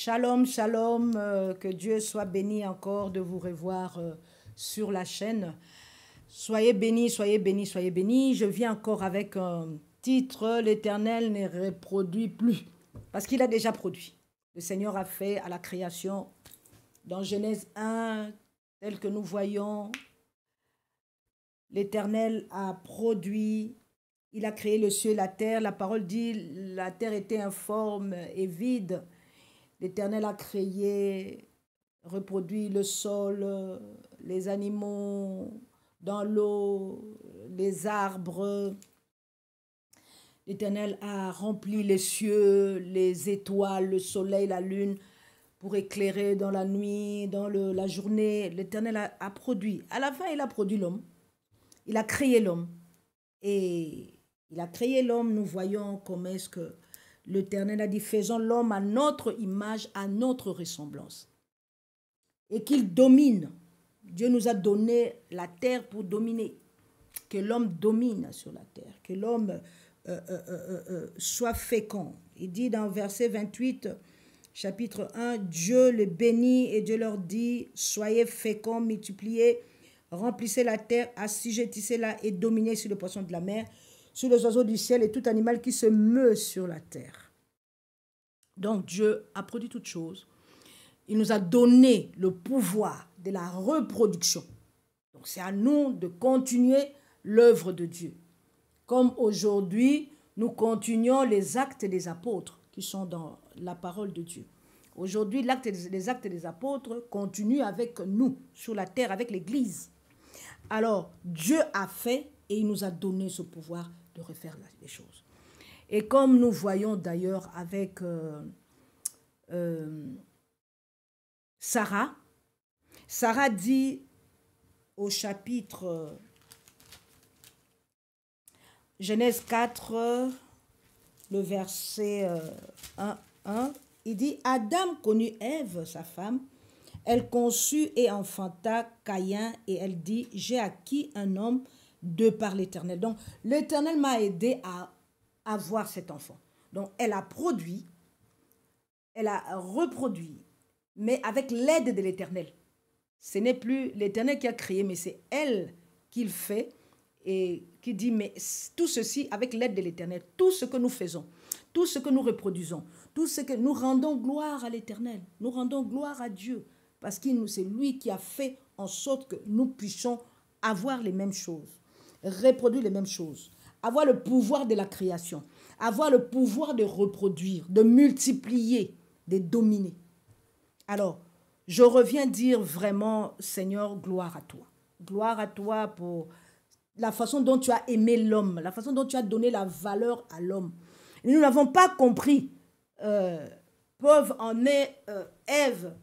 Shalom, shalom, que Dieu soit béni encore de vous revoir sur la chaîne. Soyez bénis, soyez bénis, soyez bénis. Je viens encore avec un titre, l'Éternel ne reproduit plus, parce qu'il a déjà produit. Le Seigneur a fait à la création, dans Genèse 1, tel que nous voyons, l'Éternel a produit, il a créé le ciel et la terre. La parole dit, la terre était informe et vide. L'Éternel a créé, reproduit le sol, les animaux dans l'eau, les arbres. L'Éternel a rempli les cieux, les étoiles, le soleil, la lune, pour éclairer dans la nuit, dans la journée. L'Éternel a produit. À la fin, il a produit l'homme. Il a créé l'homme. Et il a créé l'homme, nous voyons comment est-ce que l'Éternel a dit, faisons l'homme à notre image, à notre ressemblance. Et qu'il domine. Dieu nous a donné la terre pour dominer. Que l'homme domine sur la terre. Que l'homme soit fécond. Il dit dans verset 28, chapitre 1, Dieu les bénit et Dieu leur dit, soyez féconds, multipliez, remplissez la terre, assujettissez-la et dominez sur les poissons de la mer, sur les oiseaux du ciel et tout animal qui se meut sur la terre. Donc Dieu a produit toutes choses. Il nous a donné le pouvoir de la reproduction. Donc c'est à nous de continuer l'œuvre de Dieu. Comme aujourd'hui, nous continuons les actes des apôtres qui sont dans la parole de Dieu. Aujourd'hui, les actes des apôtres continuent avec nous sur la terre, avec l'Église. Alors, Dieu a fait et il nous a donné ce pouvoir de refaire les choses. Et comme nous voyons d'ailleurs avec Sarah dit au chapitre Genèse 4, le verset 1, il dit, Adam connut Ève, sa femme, elle conçut et enfanta Caïn, et elle dit, j'ai acquis un homme de par l'Éternel. Donc, l'Éternel m'a aidé à avoir cet enfant. Donc, elle a produit, elle a reproduit, mais avec l'aide de l'Éternel. Ce n'est plus l'Éternel qui a créé, mais c'est elle qui le fait et qui dit, mais tout ceci avec l'aide de l'Éternel, tout ce que nous faisons, tout ce que nous reproduisons, tout ce que nous rendons gloire à l'Éternel, nous rendons gloire à Dieu, parce que c'est lui qui a fait en sorte que nous puissions avoir les mêmes choses, reproduire les mêmes choses, avoir le pouvoir de la création, avoir le pouvoir de reproduire, de multiplier, de dominer. Alors, je reviens dire vraiment, Seigneur, gloire à toi. Gloire à toi pour la façon dont tu as aimé l'homme, la façon dont tu as donné la valeur à l'homme. Nous n'avons pas compris. Pauvre en est Ève,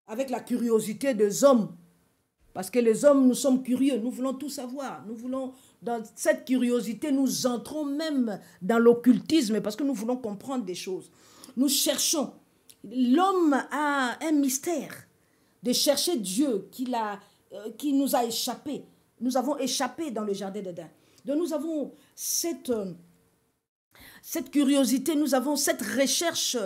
avec la curiosité des hommes. Parce que les hommes, nous sommes curieux, nous voulons tout savoir. Nous voulons, dans cette curiosité, nous entrons même dans l'occultisme parce que nous voulons comprendre des choses. Nous cherchons. L'homme a un mystère de chercher Dieu qui nous a échappé. Nous avons échappé dans le jardin d'Éden. Donc nous avons cette curiosité, nous avons cette recherche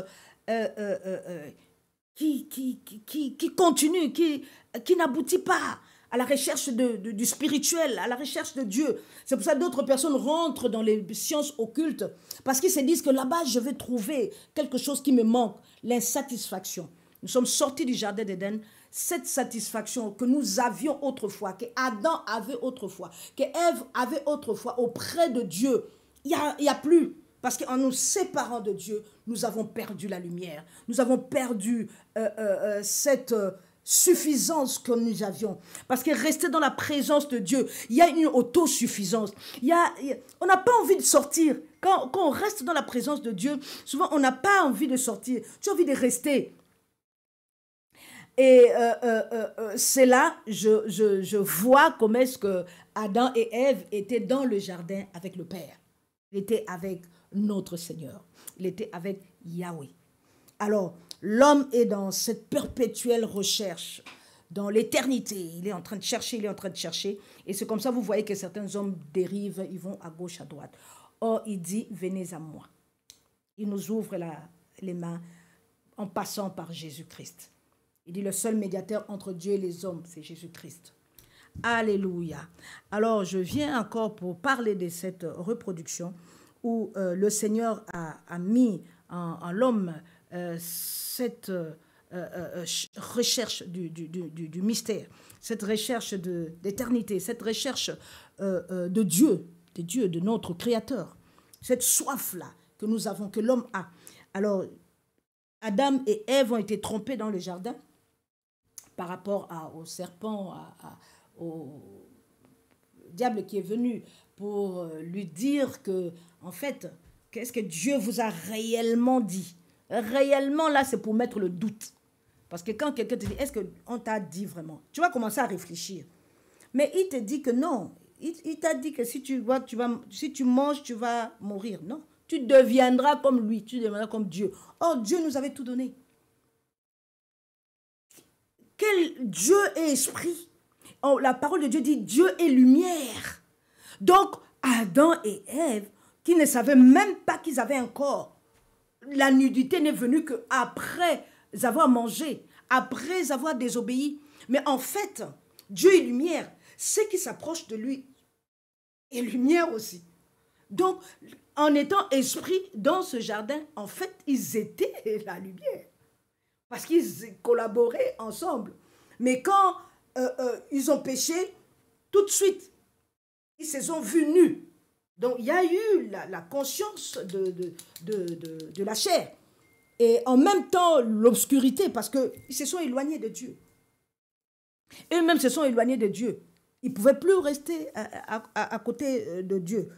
qui continue, qui n'aboutit pas à la recherche du spirituel, à la recherche de Dieu. C'est pour ça que d'autres personnes rentrent dans les sciences occultes parce qu'ils se disent que là-bas, je vais trouver quelque chose qui me manque, l'insatisfaction. Nous sommes sortis du jardin d'Éden, cette satisfaction que nous avions autrefois, que Adam avait autrefois, que Ève avait autrefois auprès de Dieu, il y a plus. Parce qu'en nous séparant de Dieu, nous avons perdu la lumière. Nous avons perdu cette suffisance que nous avions. Parce que rester dans la présence de Dieu, il y a une autosuffisance. On n'a pas envie de sortir. Quand on reste dans la présence de Dieu, souvent on n'a pas envie de sortir. Tu as envie de rester. Et c'est là, je vois comment est-ce que Adam et Ève étaient dans le jardin avec le Père. Il était avec notre Seigneur. Il était avec Yahweh. Alors, l'homme est dans cette perpétuelle recherche, dans l'éternité. Il est en train de chercher, il est en train de chercher. Et c'est comme ça, vous voyez que certains hommes dérivent, ils vont à gauche, à droite. Or, il dit, venez à moi. Il nous ouvre les mains. en passant par Jésus-Christ. Il dit le seul médiateur entre Dieu et les hommes, c'est Jésus-Christ. Alléluia. Alors, je viens encore pour parler de cette reproduction où le Seigneur a mis en l'homme cette recherche du mystère, cette recherche d'éternité, cette recherche de Dieu, de notre Créateur, cette soif-là que nous avons, que l'homme a. Alors, Adam et Ève ont été trompés dans le jardin par rapport au serpent, au diable qui est venu pour lui dire que, en fait, qu'est-ce que Dieu vous a réellement dit? Réellement, là, c'est pour mettre le doute. Parce que quand quelqu'un te dit, est-ce qu'on t'a dit vraiment? Tu vas commencer à réfléchir. Mais il te dit que non. Il t'a dit que si tu manges, tu vas mourir. Non. Tu deviendras comme lui, tu deviendras comme Dieu. Or, Dieu nous avait tout donné. Quel Dieu est esprit? Oh, la parole de Dieu dit Dieu est lumière. Donc, Adam et Ève, qui ne savaient même pas qu'ils avaient un corps, la nudité n'est venue qu'après avoir mangé, après avoir désobéi. Mais en fait, Dieu est lumière. Ceux qui s'approchent de lui est lumière aussi. Donc, en étant esprit dans ce jardin, en fait, ils étaient la lumière. Parce qu'ils collaboraient ensemble. Mais quand ils ont péché, tout de suite, ils se sont vus nus. Donc, il y a eu la conscience de la chair. Et en même temps, l'obscurité, parce qu'ils se sont éloignés de Dieu. Eux-mêmes se sont éloignés de Dieu. Ils ne pouvaient plus rester à côté de Dieu.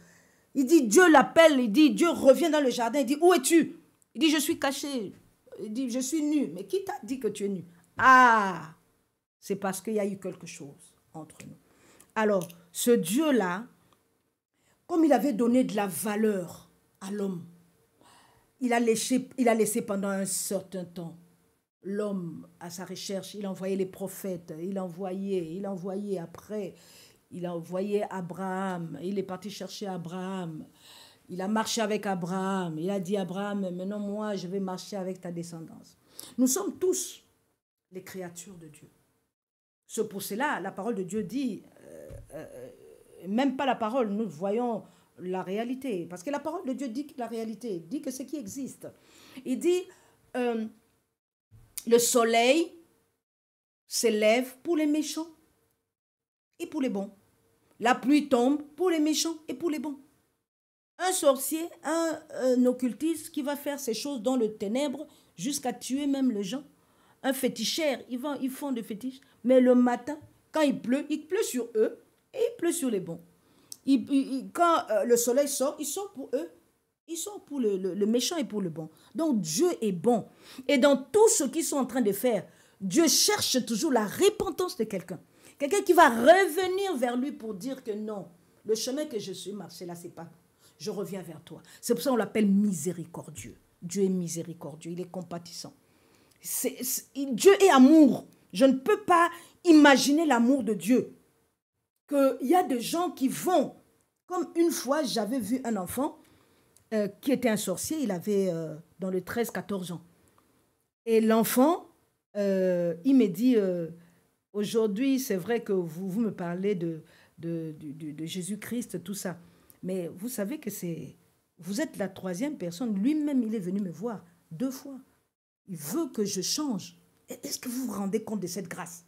Il dit, Dieu l'appelle, il dit, Dieu revient dans le jardin, il dit, où es-tu? Il dit, je suis caché. Il dit, je suis nu. Mais qui t'a dit que tu es nu? Ah, c'est parce qu'il y a eu quelque chose entre nous. Alors, ce Dieu-là, comme il avait donné de la valeur à l'homme, il a laissé pendant un certain temps l'homme à sa recherche. Il envoyait les prophètes, il envoyait après, il a envoyé Abraham, il est parti chercher Abraham. Il a marché avec Abraham. Il a dit à Abraham, maintenant moi je vais marcher avec ta descendance. Nous sommes tous les créatures de Dieu. C'est pour cela, la parole de Dieu dit, même pas la parole, nous voyons la réalité. Parce que la parole de Dieu dit la réalité, dit que ce qui existe. Il dit, le soleil s'élève pour les méchants et pour les bons. La pluie tombe pour les méchants et pour les bons. Un sorcier, un occultiste qui va faire ces choses dans le ténèbre jusqu'à tuer même les gens. Un féticheur, ils font des fétiches. Mais le matin, quand il pleut sur eux et il pleut sur les bons. Quand le soleil sort, il sort pour eux. Il sort pour le méchant et pour le bon. Donc Dieu est bon. Et dans tout ce qu'ils sont en train de faire, Dieu cherche toujours la repentance de quelqu'un. Quelqu'un qui va revenir vers lui pour dire que non, le chemin que je suis marché là, c'est pas bon. Je reviens vers toi. C'est pour ça qu'on l'appelle miséricordieux. Dieu est miséricordieux, il est compatissant. Dieu est amour. Je ne peux pas imaginer l'amour de Dieu. Qu'il y a des gens qui vont, comme une fois j'avais vu un enfant qui était un sorcier, il avait dans les 13-14 ans. Et l'enfant, il me dit, aujourd'hui c'est vrai que vous me parlez de Jésus-Christ, tout ça. Mais vous savez que vous êtes la troisième personne. Lui-même, il est venu me voir 2 fois. Il veut que je change. Est-ce que vous vous rendez compte de cette grâce?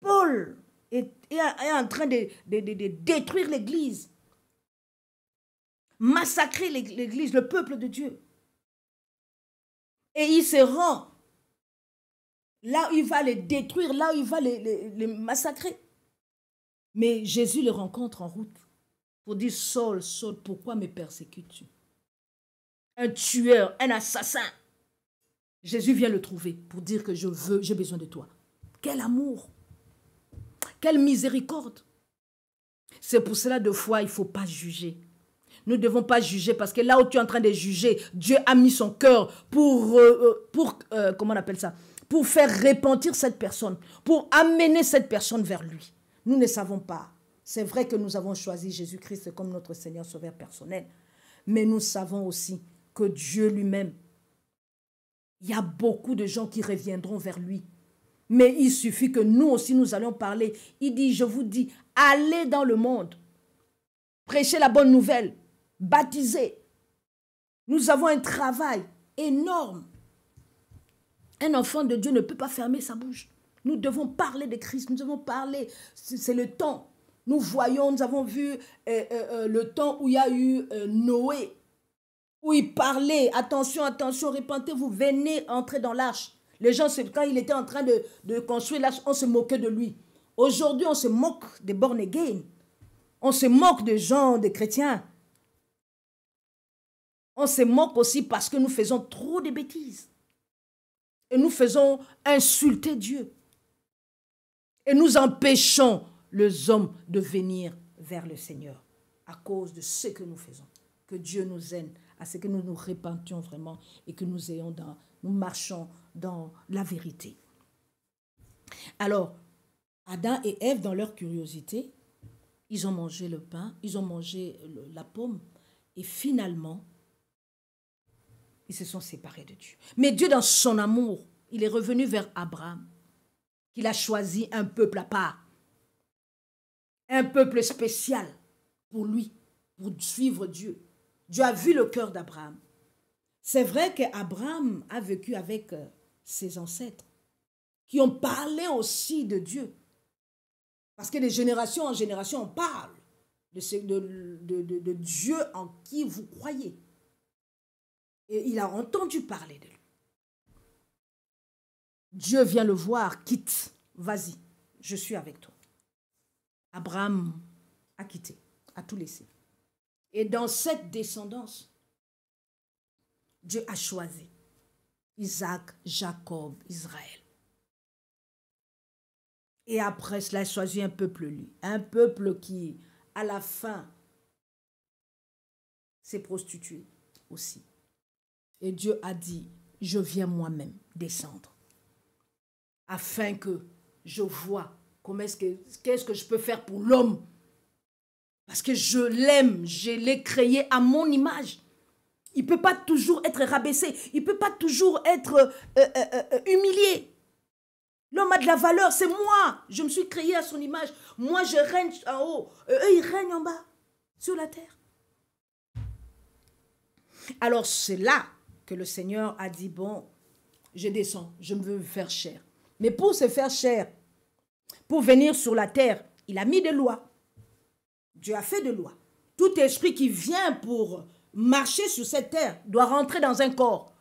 Paul est en train de détruire l'Église. Massacrer l'Église, le peuple de Dieu. Et il se rend là où il va les détruire, là où il va les massacrer. Mais Jésus le rencontre en route pour dire, Saul, Saul, pourquoi me persécutes-tu? Un tueur, un assassin. Jésus vient le trouver pour dire que j'ai besoin de toi. Quel amour! Quelle miséricorde! C'est pour cela, de fois, il ne faut pas juger. Nous ne devons pas juger parce que là où tu es en train de juger, Dieu a mis son cœur pour comment on appelle ça? Pour faire repentir cette personne, pour amener cette personne vers lui. Nous ne savons pas. C'est vrai que nous avons choisi Jésus-Christ comme notre Seigneur Sauveur personnel. Mais nous savons aussi que Dieu lui-même. Il y a beaucoup de gens qui reviendront vers lui. Mais il suffit que nous aussi, nous allons parler. Il dit, je vous dis, allez dans le monde. Prêchez la bonne nouvelle. Baptisez. Nous avons un travail énorme. Un enfant de Dieu ne peut pas fermer sa bouche. Nous devons parler de Christ. Nous devons parler. C'est le temps. Nous voyons, nous avons vu le temps où il y a eu Noé. Où il parlait. Attention, attention, répentez-vous. Venez entrer dans l'arche. Les gens, quand il était en train de construire l'arche, on se moquait de lui. Aujourd'hui, on se moque des born again. On se moque des gens, des chrétiens. On se moque aussi parce que nous faisons trop de bêtises. Et nous faisons insulter Dieu. Et nous empêchons les hommes de venir vers le Seigneur à cause de ce que nous faisons. Que Dieu nous aide à ce que nous nous répentions vraiment et que nous marchons dans la vérité. Alors, Adam et Ève, dans leur curiosité, ils ont mangé le pain, ils ont mangé la pomme et finalement, ils se sont séparés de Dieu. Mais Dieu, dans son amour, il est revenu vers Abraham, qu'il a choisi un peuple à part, un peuple spécial pour lui, pour suivre Dieu. Dieu a vu le cœur d'Abraham. C'est vrai qu'Abraham a vécu avec ses ancêtres, qui ont parlé aussi de Dieu. Parce que de génération en génération, on parle de Dieu en qui vous croyez. Et il a entendu parler de lui. Dieu vient le voir, quitte, vas-y, je suis avec toi. Abraham a quitté, a tout laissé. Et dans cette descendance, Dieu a choisi Isaac, Jacob, Israël. Et après cela, il a choisi un peuple, lui. Un peuple qui, à la fin, s'est prostitué aussi. Et Dieu a dit, je viens moi-même descendre. Afin que je vois qu'est-ce que je peux faire pour l'homme. Parce que je l'aime, je l'ai créé à mon image. Il ne peut pas toujours être rabaissé. Il ne peut pas toujours être humilié. L'homme a de la valeur, c'est moi. Je me suis créé à son image. Moi, je règne en haut. Eux, ils règnent en bas, sur la terre. Alors, c'est là que le Seigneur a dit, bon, je descends, je veux me faire chair. Mais pour se faire chair, pour venir sur la terre, il a mis des lois. Dieu a fait des lois. Tout esprit qui vient pour marcher sur cette terre doit rentrer dans un corps.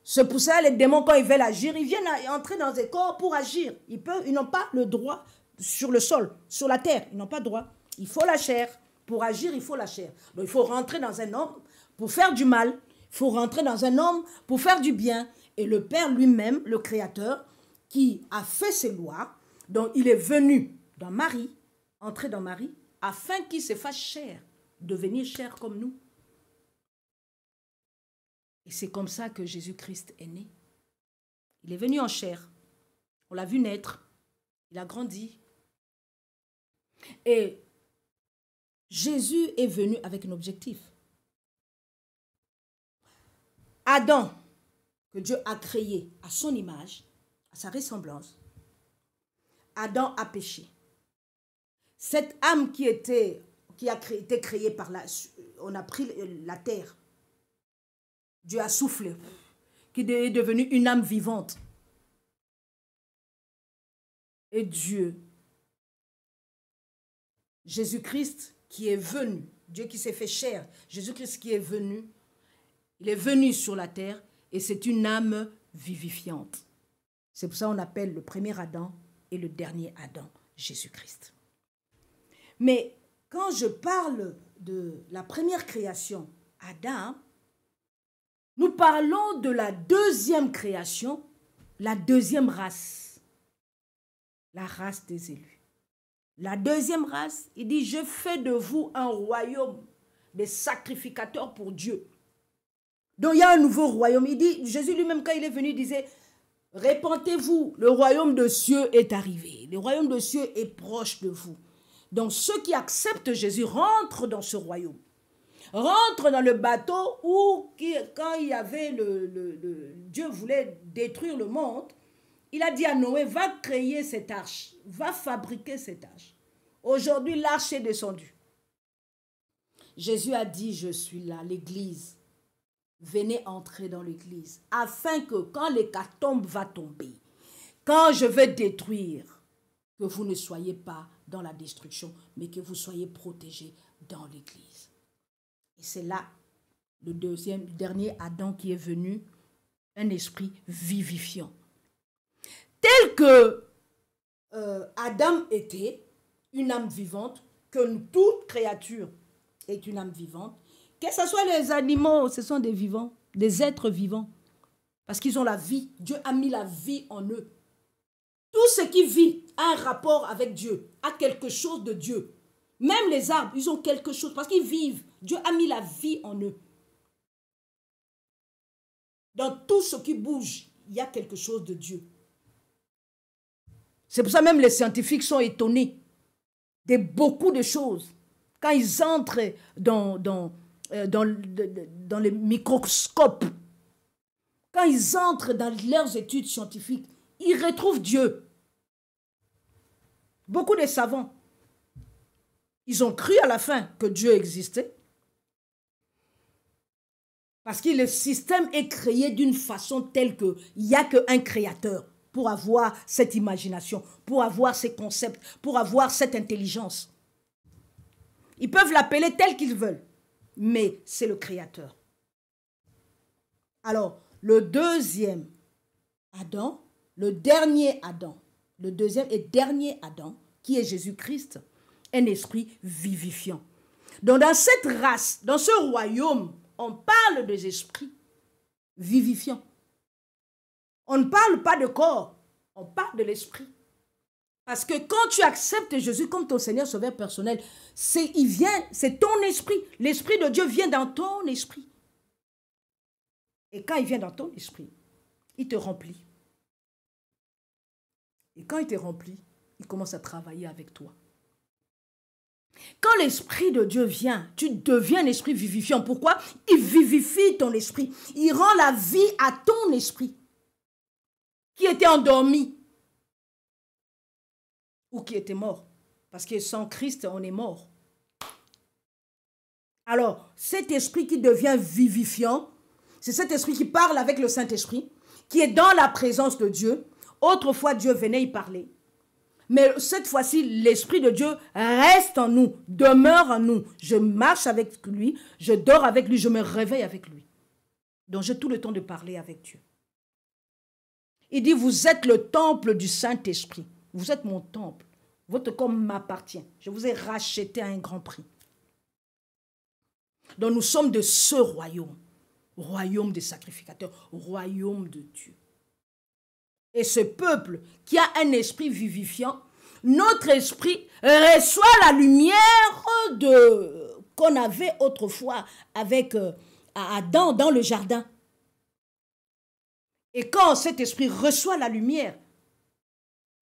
C'est pour ça les démons, quand ils veulent agir, ils viennent entrer dans un corps pour agir. Ils n'ont pas le droit sur le sol, sur la terre. Ils n'ont pas le droit. Il faut la chair. Pour agir, il faut la chair. Donc il faut rentrer dans un homme pour faire du mal. Il faut rentrer dans un homme pour faire du bien. Et le Père lui-même, le Créateur, qui a fait ces lois, donc il est venu dans Marie, entrer dans Marie, afin qu'il se fasse chair, devenir chair comme nous. Et c'est comme ça que Jésus-Christ est né. Il est venu en chair. On l'a vu naître. Il a grandi. Et Jésus est venu avec un objectif. Adam, que Dieu a créé à son image, à sa ressemblance, Adam a péché. Cette âme qui a été créée par on a pris la terre. Dieu a soufflé, qui est devenue une âme vivante. Et Dieu, Jésus-Christ qui est venu, Dieu qui s'est fait chair, Jésus-Christ qui est venu, il est venu sur la terre et c'est une âme vivifiante. C'est pour ça qu'on appelle le premier Adam et le dernier Adam, Jésus-Christ. Mais quand je parle de la première création, Adam, nous parlons de la deuxième création, la deuxième race, la race des élus. La deuxième race, il dit, je fais de vous un royaume des sacrificateurs pour Dieu. Donc il y a un nouveau royaume. Il dit, Jésus lui-même quand il est venu, il disait, répentez-vous, le royaume de cieux est arrivé. Le royaume de cieux est proche de vous. Donc ceux qui acceptent Jésus rentrent dans ce royaume. rentre dans le bateau où, quand il y avait Dieu voulait détruire le monde, il a dit à Noé, va créer cette arche, va fabriquer cette arche. Aujourd'hui, l'arche est descendue. Jésus a dit, je suis là, l'église. Venez entrer dans l'église, afin que quand l'hécatombe va tomber, quand je vais détruire, que vous ne soyez pas dans la destruction, mais que vous soyez protégés dans l'église. Et c'est là le dernier Adam qui est venu, un esprit vivifiant. Tel que Adam était une âme vivante, que toute créature est une âme vivante, que ce soit les animaux, ce sont des vivants, des êtres vivants, parce qu'ils ont la vie. Dieu a mis la vie en eux. Tout ce qui vit a un rapport avec Dieu, a quelque chose de Dieu. Même les arbres, ils ont quelque chose, parce qu'ils vivent. Dieu a mis la vie en eux. Dans tout ce qui bouge, il y a quelque chose de Dieu. C'est pour ça même les scientifiques sont étonnés de beaucoup de choses. Quand ils entrent dans les microscopes, quand ils entrent dans leurs études scientifiques, ils retrouvent Dieu. Beaucoup de savants, ils ont cru à la fin que Dieu existait. Parce que le système est créé d'une façon telle qu'il n'y a qu'un créateur pour avoir cette imagination, pour avoir ces concepts, pour avoir cette intelligence. Ils peuvent l'appeler tel qu'ils veulent, mais c'est le créateur. Alors, le deuxième Adam, le dernier Adam, le deuxième et dernier Adam, qui est Jésus-Christ, un esprit vivifiant. Donc, dans cette race, dans ce royaume, on parle des esprits vivifiants. On ne parle pas de corps, on parle de l'esprit. Parce que quand tu acceptes Jésus comme ton Seigneur Sauveur personnel, c'est ton esprit. L'esprit de Dieu vient dans ton esprit. Et quand il vient dans ton esprit, il te remplit. Et quand il te remplit, il commence à travailler avec toi. Quand l'Esprit de Dieu vient, tu deviens un esprit vivifiant. Pourquoi? Il vivifie ton esprit. Il rend la vie à ton esprit qui était endormi ou qui était mort. Parce que sans Christ, on est mort. Alors, cet esprit qui devient vivifiant, c'est cet esprit qui parle avec le Saint-Esprit, qui est dans la présence de Dieu. Autrefois, Dieu venait y parler. Mais cette fois-ci, l'Esprit de Dieu reste en nous, demeure en nous. Je marche avec lui, je dors avec lui, je me réveille avec lui. Donc j'ai tout le temps de parler avec Dieu. Il dit, vous êtes le temple du Saint-Esprit. Vous êtes mon temple. Votre corps m'appartient. Je vous ai racheté à un grand prix. Donc nous sommes de ce royaume. Royaume des sacrificateurs, royaume de Dieu. Et ce peuple qui a un esprit vivifiant, notre esprit reçoit la lumière qu'on avait autrefois avec Adam dans le jardin. Et quand cet esprit reçoit la lumière,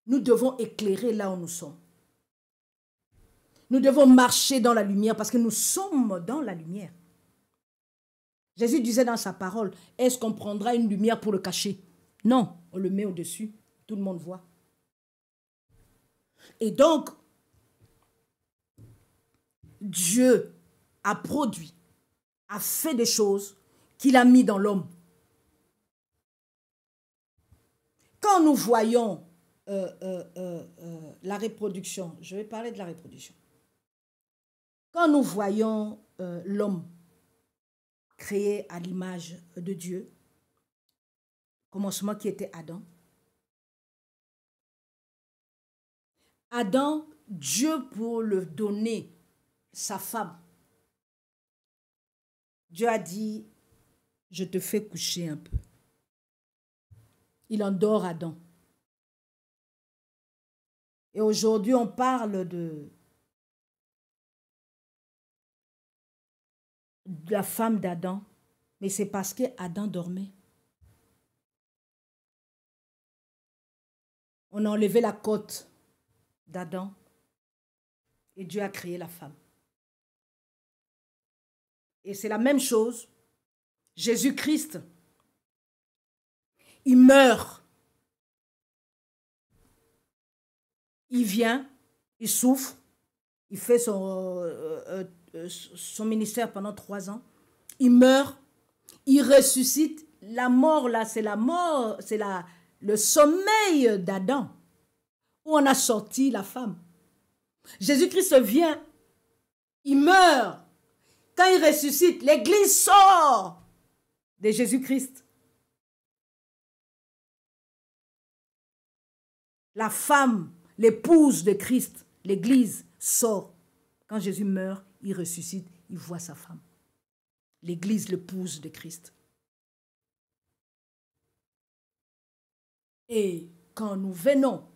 nous devons éclairer là où nous sommes. Nous devons marcher dans la lumière parce que nous sommes dans la lumière. Jésus disait dans sa parole, est-ce qu'on prendra une lumière pour le cacher? Non, on le met au-dessus, tout le monde voit. Et donc, Dieu a produit, a fait des choses qu'il a mis dans l'homme. Quand nous voyons la reproduction, je vais parler de la reproduction. Quand nous voyons l'homme créé à l'image de Dieu, commencement qui était Adam. Adam, Dieu pour le donner sa femme, Dieu a dit, je te fais coucher un peu. Il endort Adam. Et aujourd'hui, on parle de la femme d'Adam, mais c'est parce qu'Adam dormait. On a enlevé la côte d'Adam et Dieu a créé la femme. Et c'est la même chose. Jésus-Christ, il meurt. Il vient, il souffre, il fait son ministère pendant 3 ans. Il meurt, il ressuscite. La mort, là, c'est la mort, c'est le sommeil d'Adam, où on a sorti la femme. Jésus-Christ vient, il meurt. Quand il ressuscite, l'Église sort de Jésus-Christ. La femme, l'épouse de Christ, l'Église sort. Quand Jésus meurt, il ressuscite, il voit sa femme. L'Église, l'épouse de Christ. Et quand nous venons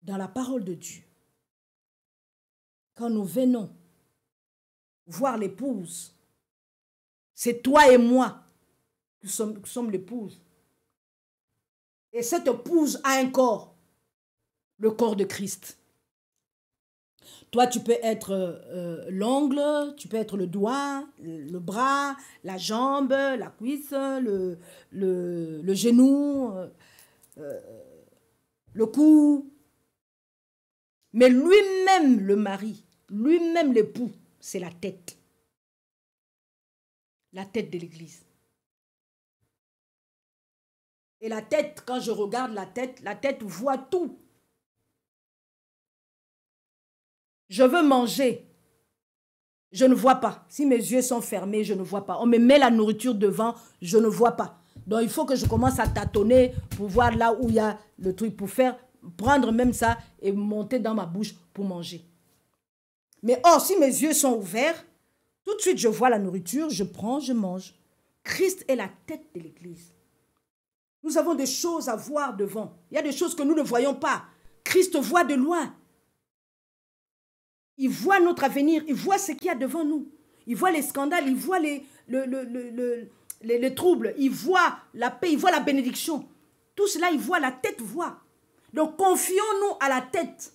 dans la parole de Dieu, quand nous venons voir l'épouse, c'est toi et moi qui sommes l'épouse. Et cette épouse a un corps, le corps de Christ. Toi, tu peux être l'ongle, tu peux être le doigt, le bras, la jambe, la cuisse, le genou, le cou. Mais lui-même, le mari, lui-même l'époux, c'est la tête. La tête de l'Église. Et la tête, quand je regarde la tête voit tout. Je veux manger. Je ne vois pas. Si mes yeux sont fermés, je ne vois pas. On me met la nourriture devant, je ne vois pas. Donc, il faut que je commence à tâtonner pour voir là où il y a le truc, pour prendre même ça et monter dans ma bouche pour manger. Mais or, si mes yeux sont ouverts, tout de suite, je vois la nourriture, je prends, je mange. Christ est la tête de l'Église. Nous avons des choses à voir devant. Il y a des choses que nous ne voyons pas. Christ voit de loin. Il voit notre avenir, il voit ce qu'il y a devant nous. Il voit les scandales, il voit les troubles, il voit la paix, il voit la bénédiction. Tout cela, il voit, la tête voit. Donc, confions-nous à la tête.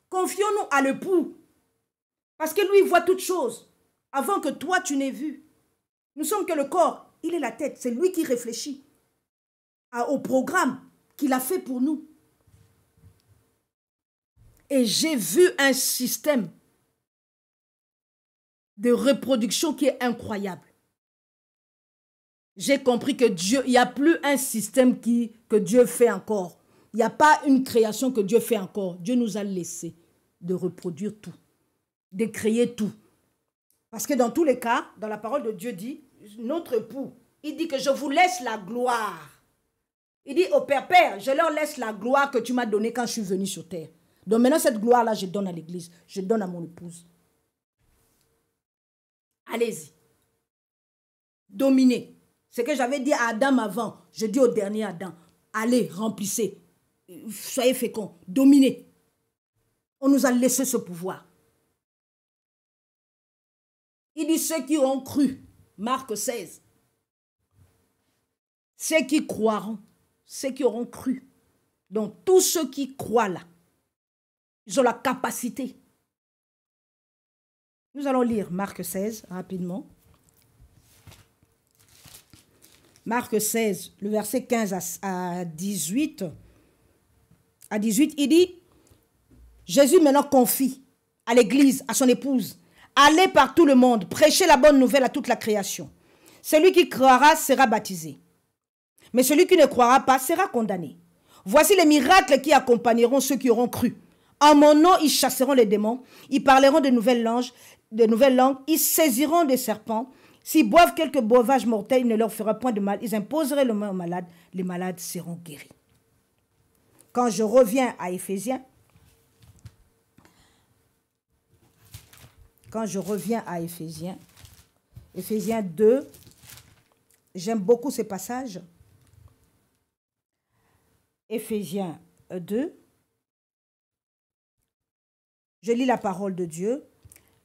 Confions-nous à l'époux. Parce que lui, il voit toutes choses avant que toi, tu n'aies vu. Nous sommes que le corps, il est la tête. C'est lui qui réfléchit au programme qu'il a fait pour nous. Et j'ai vu un système de reproduction qui est incroyable. J'ai compris que Dieu, il n'y a plus un système que Dieu fait encore. Il n'y a pas une création que Dieu fait encore. Dieu nous a laissé de reproduire tout, de créer tout. Parce que dans tous les cas, dans la parole de Dieu dit, notre époux, il dit que je vous laisse la gloire. Il dit au Père, je leur laisse la gloire que tu m'as donnée quand je suis venu sur terre. Donc maintenant, cette gloire-là, je donne à l'Église, je donne à mon épouse. Allez-y. Dominez. Ce que j'avais dit à Adam avant, je dis au dernier Adam, allez, remplissez. Soyez féconds, dominez. On nous a laissé ce pouvoir. Il dit ceux qui ont cru, Marc 16. Ceux qui croiront, ceux qui auront cru. Donc tous ceux qui croient là, ils ont la capacité. Nous allons lire Marc 16 rapidement. Marc 16, le verset 15 à 18. À 18, il dit, Jésus maintenant confie à l'Église, à son épouse, allez par tout le monde, prêchez la bonne nouvelle à toute la création. Celui qui croira sera baptisé. Mais celui qui ne croira pas sera condamné. Voici les miracles qui accompagneront ceux qui auront cru. En mon nom, ils chasseront les démons, ils parleront de nouvelles langues, ils saisiront des serpents. S'ils boivent quelques breuvages mortels, il ne leur fera point de mal. Ils imposeraient le main aux malades, les malades seront guéris. Quand je reviens à Éphésiens, Éphésiens 2, j'aime beaucoup ces passages. Éphésiens 2, je lis la parole de Dieu.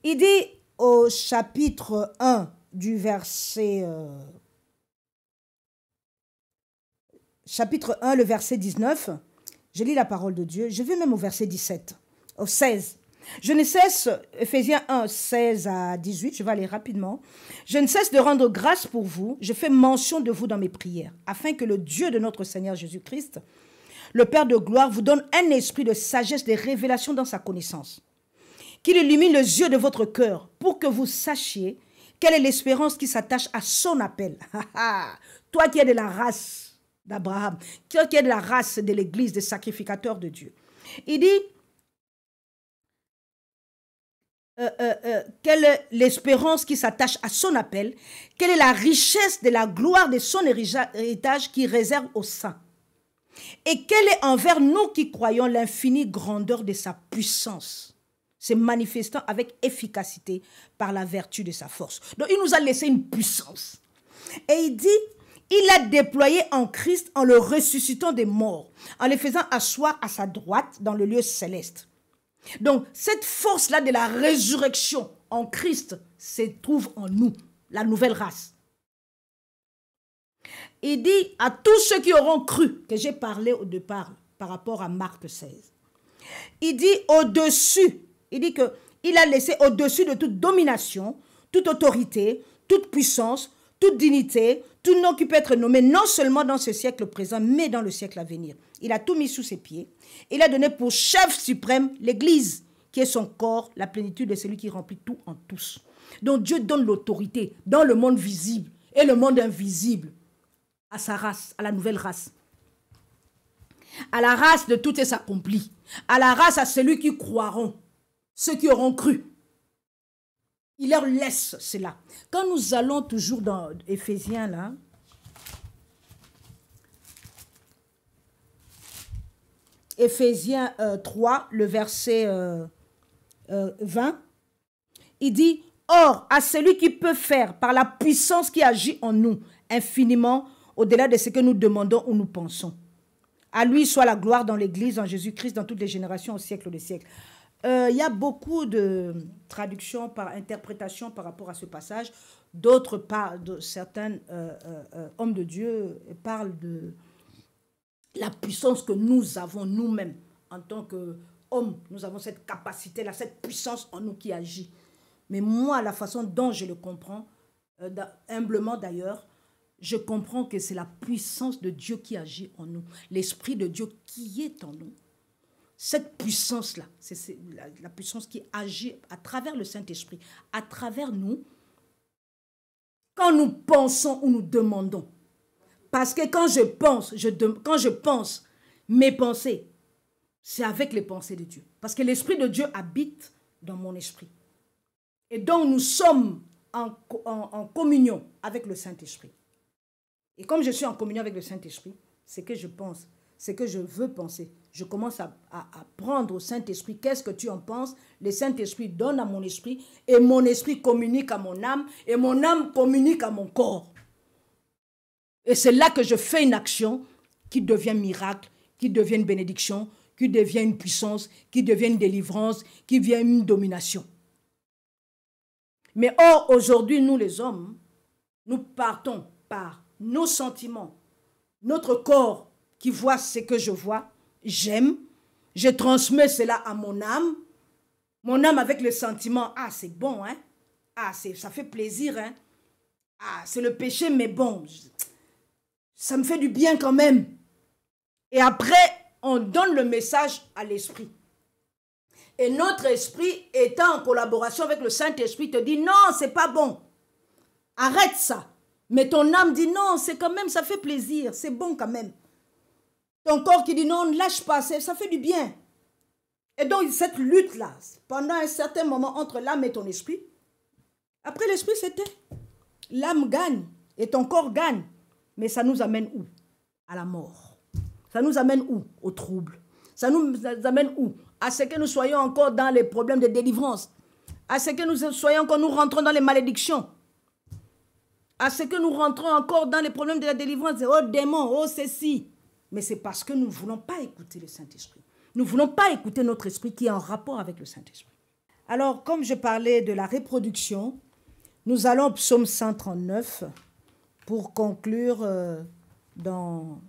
Il dit au chapitre 1 du verset... chapitre 1, le verset 19, je lis la parole de Dieu. Je vais même au verset 17, au 16. Je ne cesse, Éphésiens 1, 16 à 18, je vais aller rapidement. Je ne cesse de rendre grâce pour vous, je fais mention de vous dans mes prières, afin que le Dieu de notre Seigneur Jésus-Christ, le Père de gloire, vous donne un esprit de sagesse, de révélation dans sa connaissance. Qu'il illumine les yeux de votre cœur pour que vous sachiez quelle est l'espérance qui s'attache à son appel. Toi qui es de la race d'Abraham, toi qui es de la race de l'Église, des sacrificateurs de Dieu. Il dit, quelle est l'espérance qui s'attache à son appel, quelle est la richesse de la gloire de son héritage qui réserve aux saints. Et quelle est envers nous qui croyons l'infinie grandeur de sa puissance, se manifestant avec efficacité par la vertu de sa force. Donc il nous a laissé une puissance. Et il dit, il a déployé en Christ en le ressuscitant des morts, en le faisant asseoir à sa droite dans le lieu céleste. Donc cette force-là de la résurrection en Christ se trouve en nous, la nouvelle race. Il dit à tous ceux qui auront cru, que j'ai parlé au départ par rapport à Marc 16. Il dit au-dessus, il dit qu'il a laissé au-dessus de toute domination, toute autorité, toute puissance, toute dignité, tout nom qui peut être nommé non seulement dans ce siècle présent, mais dans le siècle à venir. Il a tout mis sous ses pieds. Il a donné pour chef suprême l'Église, qui est son corps, la plénitude de celui qui remplit tout en tous. Donc Dieu donne l'autorité dans le monde visible et le monde invisible à sa race, à la nouvelle race. À la race de tout est accompli. À la race à celui qui croiront, ceux qui auront cru. Il leur laisse cela. Quand nous allons toujours dans Éphésiens, là, Éphésiens 3, le verset 20, il dit, « Or, à celui qui peut faire, par la puissance qui agit en nous, infiniment, au-delà de ce que nous demandons ou nous pensons. À lui soit la gloire dans l'Église, en Jésus-Christ, dans toutes les générations, au siècle des siècles. » Il y a beaucoup de traductions par interprétation par rapport à ce passage. D'autres parlent, certains hommes de Dieu parlent de la puissance que nous avons nous-mêmes en tant qu'hommes. Nous avons cette capacité-là, cette puissance en nous qui agit. Mais moi, la façon dont je le comprends, humblement d'ailleurs, je comprends que c'est la puissance de Dieu qui agit en nous. L'Esprit de Dieu qui est en nous. Cette puissance-là, c'est la puissance qui agit à travers le Saint-Esprit, à travers nous, quand nous pensons ou nous demandons. Parce que quand je pense, mes pensées, c'est avec les pensées de Dieu. Parce que l'Esprit de Dieu habite dans mon esprit. Et donc nous sommes en communion avec le Saint-Esprit. Et comme je suis en communion avec le Saint-Esprit, c'est que je pense, c'est que je veux penser. Je commence à prendre au Saint-Esprit, qu'est-ce que tu en penses? Le Saint-Esprit donne à mon esprit, et mon esprit communique à mon âme, et mon âme communique à mon corps. Et c'est là que je fais une action qui devient miracle, qui devient une bénédiction, qui devient une puissance, qui devient une délivrance, qui devient une domination. Mais or, aujourd'hui, nous les hommes, nous partons par nos sentiments, notre corps qui voit ce que je vois, j'aime, je transmets cela à mon âme avec le sentiment, ah c'est bon, hein, ah ça fait plaisir, hein, ah c'est le péché mais bon, ça me fait du bien quand même. Et après, on donne le message à l'esprit. Et notre esprit, étant en collaboration avec le Saint-Esprit, te dit non, c'est pas bon, arrête ça. Mais ton âme dit non, c'est quand même, ça fait plaisir, c'est bon quand même. Ton corps qui dit non, ne lâche pas, ça fait du bien. Et donc cette lutte-là, pendant un certain moment entre l'âme et ton esprit, après l'esprit c'était, l'âme gagne et ton corps gagne. Mais ça nous amène où? À la mort. Ça nous amène où? Au trouble. Ça nous amène où? À ce que nous soyons encore dans les problèmes de délivrance. À ce que nous soyons encore, nous rentrons dans les malédictions. À ce que nous rentrons encore dans les problèmes de la délivrance. Oh démon, oh ceci. Mais c'est parce que nous ne voulons pas écouter le Saint-Esprit. Nous ne voulons pas écouter notre esprit qui est en rapport avec le Saint-Esprit. Alors, comme je parlais de la reproduction, nous allons au psaume 139 pour conclure dans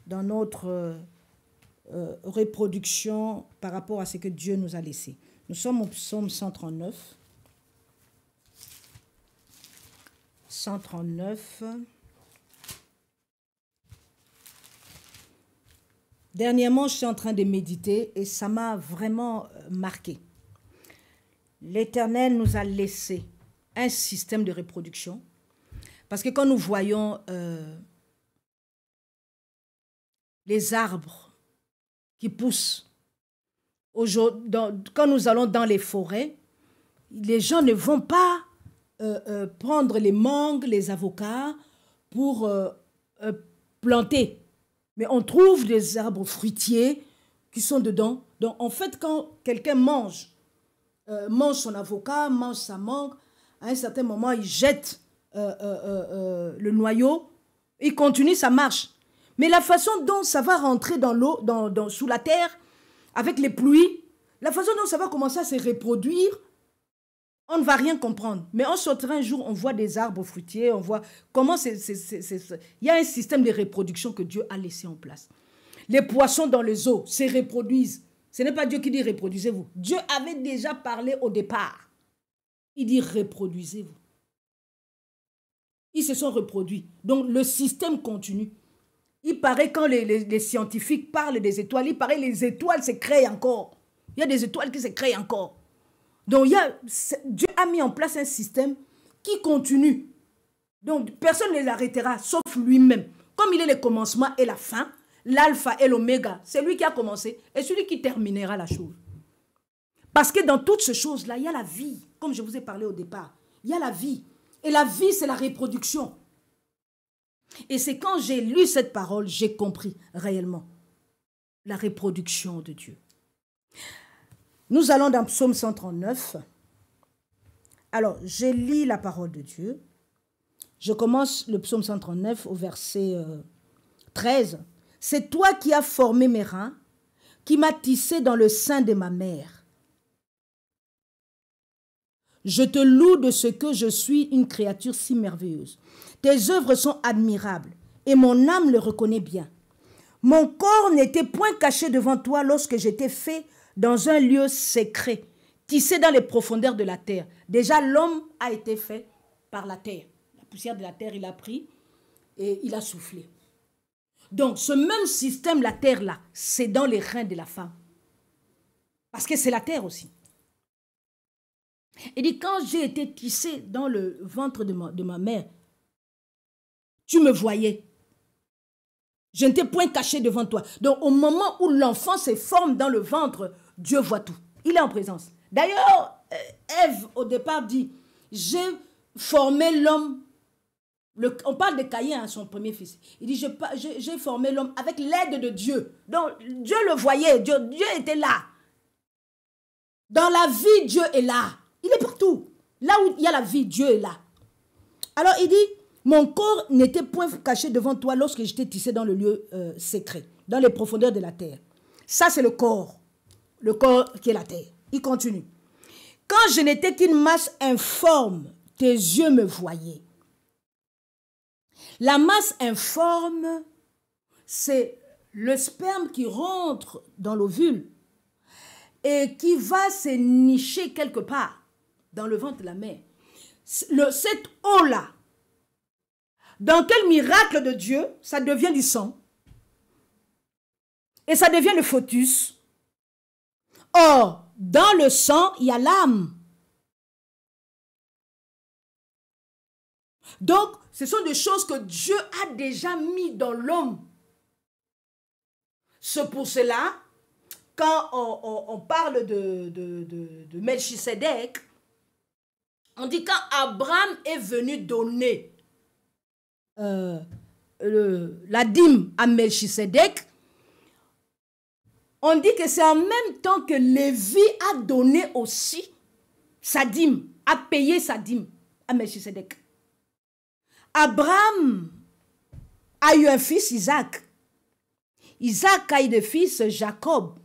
notre reproduction par rapport à ce que Dieu nous a laissé. Nous sommes au psaume 139. 139. Dernièrement, je suis en train de méditer et ça m'a vraiment marqué. L'Éternel nous a laissé un système de reproduction parce que quand nous voyons les arbres qui poussent, quand nous allons dans les forêts, les gens ne vont pas prendre les mangues, les avocats pour planter. Mais on trouve des arbres fruitiers qui sont dedans. Donc, en fait, quand quelqu'un mange son avocat, mange sa mangue, à un certain moment, il jette le noyau, il continue sa marche. Mais la façon dont ça va rentrer dans l'eau, sous la terre, avec les pluies, la façon dont ça va commencer à se reproduire, on ne va rien comprendre. Mais on sortira un jour, on voit des arbres fruitiers, on voit comment il y a un système de reproduction que Dieu a laissé en place. Les poissons dans les eaux se reproduisent. Ce n'est pas Dieu qui dit reproduisez-vous. Dieu avait déjà parlé au départ. Il dit reproduisez-vous. Ils se sont reproduits. Donc le système continue. Il paraît quand les scientifiques parlent des étoiles, il paraît que les étoiles se créent encore. Il y a des étoiles qui se créent encore. Donc, Dieu a mis en place un système qui continue. Donc, personne ne les arrêtera, sauf lui-même. Comme il est le commencement et la fin, l'alpha et l'oméga, c'est lui qui a commencé et celui qui terminera la chose. Parce que dans toutes ces choses-là, il y a la vie. Comme je vous ai parlé au départ, il y a la vie. Et la vie, c'est la reproduction. Et c'est quand j'ai lu cette parole, j'ai compris réellement la reproduction de Dieu. Nous allons dans Psaume 139. Alors, je lis la parole de Dieu. Je commence le Psaume 139 au verset 13. « C'est toi qui as formé mes reins, qui m'as tissé dans le sein de ma mère. Je te loue de ce que je suis une créature si merveilleuse. Tes œuvres sont admirables et mon âme le reconnaît bien. Mon corps n'était point caché devant toi lorsque j'étais fait dans un lieu secret, tissé dans les profondeurs de la terre. » Déjà, l'homme a été fait par la terre. La poussière de la terre, il a pris et il a soufflé. Donc, ce même système, la terre-là, c'est dans les reins de la femme. Parce que c'est la terre aussi. Il dit, quand j'ai été tissé dans le ventre de ma mère, tu me voyais. Je n'étais point caché devant toi. Donc, au moment où l'enfant se forme dans le ventre, Dieu voit tout. Il est en présence. D'ailleurs, Ève, au départ, dit, j'ai formé l'homme. On parle de Caïn, son premier fils. Il dit, j'ai formé l'homme avec l'aide de Dieu. Donc, Dieu le voyait. Dieu était là. Dans la vie, Dieu est là. Il est partout. Là où il y a la vie, Dieu est là. Alors, il dit, mon corps n'était point caché devant toi lorsque j'étais tissé dans le lieu secret, dans les profondeurs de la terre. Ça, c'est le corps qui est la terre. Il continue. Quand je n'étais qu'une masse informe, tes yeux me voyaient. La masse informe, c'est le sperme qui rentre dans l'ovule et qui va se nicher quelque part dans le ventre de la mère. Cette eau-là, dans quel miracle de Dieu, ça devient du sang. Et ça devient le fœtus. Or, dans le sang, il y a l'âme. Donc, ce sont des choses que Dieu a déjà mis dans l'homme. C'est pour cela, quand on parle de Melchisédek, on dit quand Abraham est venu donner la dîme à Melchisédek, on dit que c'est en même temps que Lévi a donné aussi sa dîme, a payé sa dîme à Melchisédek. Abraham a eu un fils, Isaac. Isaac a eu de fils, Jacob.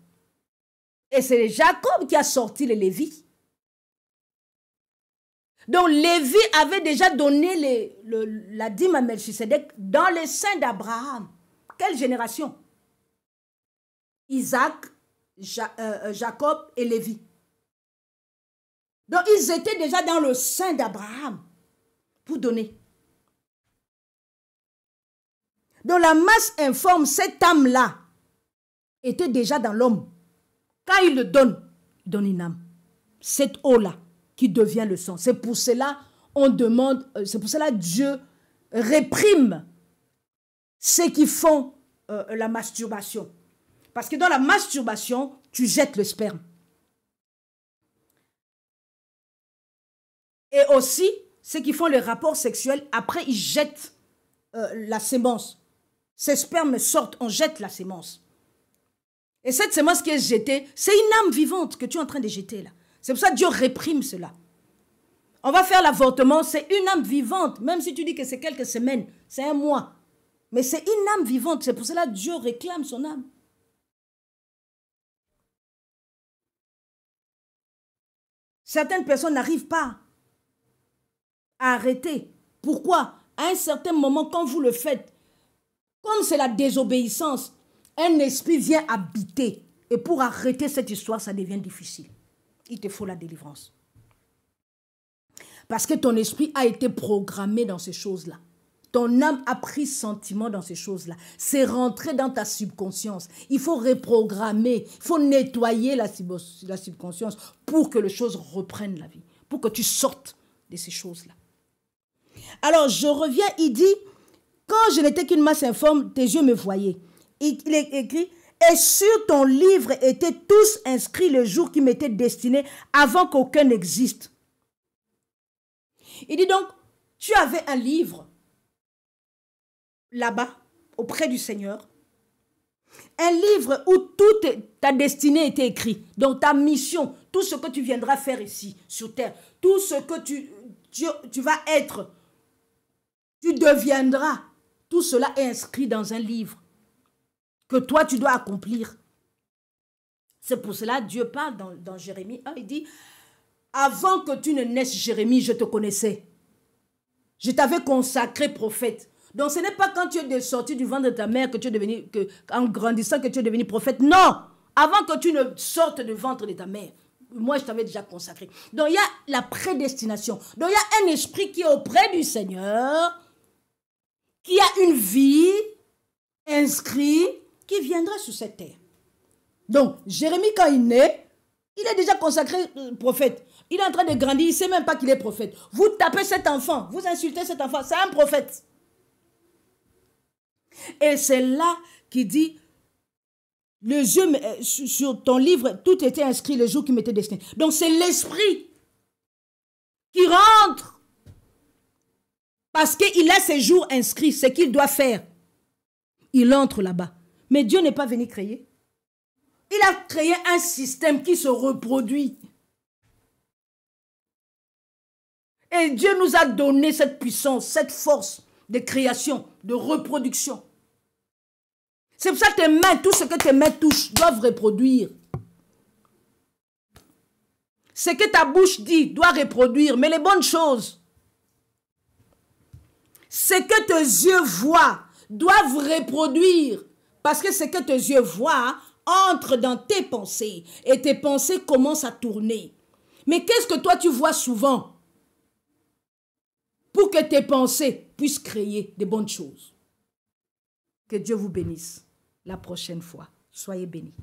Et c'est Jacob qui a sorti les Lévites. Donc Lévi avait déjà donné la dîme à Melchisédek dans le sein d'Abraham. Quelle génération? Isaac, Jacob et Lévi. Donc, ils étaient déjà dans le sein d'Abraham pour donner. Donc, la masse informe, cette âme-là était déjà dans l'homme. Quand il le donne, il donne une âme. Cette eau-là qui devient le sang. C'est pour cela on demande, c'est pour cela Dieu réprime ceux qui font la masturbation. Parce que dans la masturbation, tu jettes le sperme. Et aussi, ceux qui font les rapports sexuels, après ils jettent la sémence. Ces spermes sortent, on jette la sémence. Et cette sémence qui est jetée, c'est une âme vivante que tu es en train de jeter là. C'est pour ça que Dieu réprime cela. On va faire l'avortement, c'est une âme vivante. Même si tu dis que c'est quelques semaines, c'est un mois. Mais c'est une âme vivante. C'est pour cela que Dieu réclame son âme. Certaines personnes n'arrivent pas à arrêter. Pourquoi? À un certain moment, quand vous le faites, comme c'est la désobéissance, un esprit vient habiter. Et pour arrêter cette histoire, ça devient difficile. Il te faut la délivrance. Parce que ton esprit a été programmé dans ces choses-là. Ton âme a pris sentiment dans ces choses-là. C'est rentré dans ta subconscience. Il faut reprogrammer, il faut nettoyer la subconscience pour que les choses reprennent la vie, pour que tu sortes de ces choses-là. Alors, je reviens, il dit, quand je n'étais qu'une masse informe, tes yeux me voyaient. Il est écrit, et sur ton livre étaient tous inscrits le jour qui m'était destiné avant qu'aucun n'existe. Il dit donc, tu avais un livre là-bas, auprès du Seigneur. Un livre où toute ta destinée était écrite. Donc ta mission, tout ce que tu viendras faire ici, sur terre, tout ce que tu vas être, tu deviendras, tout cela est inscrit dans un livre que toi tu dois accomplir. C'est pour cela que Dieu parle dans Jérémie 1, il dit, avant que tu ne naisses, Jérémie, je te connaissais. Je t'avais consacré prophète. Donc ce n'est pas quand tu es sorti du ventre de ta mère que tu es devenu, en grandissant que tu es devenu prophète. Non, avant que tu ne sortes du ventre de ta mère. Moi, je t'avais déjà consacré. Donc il y a la prédestination. Donc il y a un esprit qui est auprès du Seigneur, qui a une vie inscrite, qui viendra sur cette terre. Donc Jérémie, quand il naît, il est déjà consacré prophète. Il est en train de grandir, il ne sait même pas qu'il est prophète. Vous tapez cet enfant, vous insultez cet enfant, c'est un prophète. Et c'est là qu'il dit, les yeux sur ton livre, tout était inscrit le jour qui m'était destiné. Donc c'est l'esprit qui rentre. Parce qu'il a ses jours inscrits, ce qu'il doit faire. Il entre là-bas. Mais Dieu n'est pas venu créer. Il a créé un système qui se reproduit. Et Dieu nous a donné cette puissance, cette force de création, de reproduction. C'est pour ça que tes mains, tout ce que tes mains touchent, doivent reproduire. Ce que ta bouche dit doit reproduire, mais les bonnes choses. Ce que tes yeux voient doivent reproduire. Parce que ce que tes yeux voient entre dans tes pensées. Et tes pensées commencent à tourner. Mais qu'est-ce que toi tu vois souvent? Pour que tes pensées puissent créer de bonnes choses. Que Dieu vous bénisse la prochaine fois. Soyez bénis.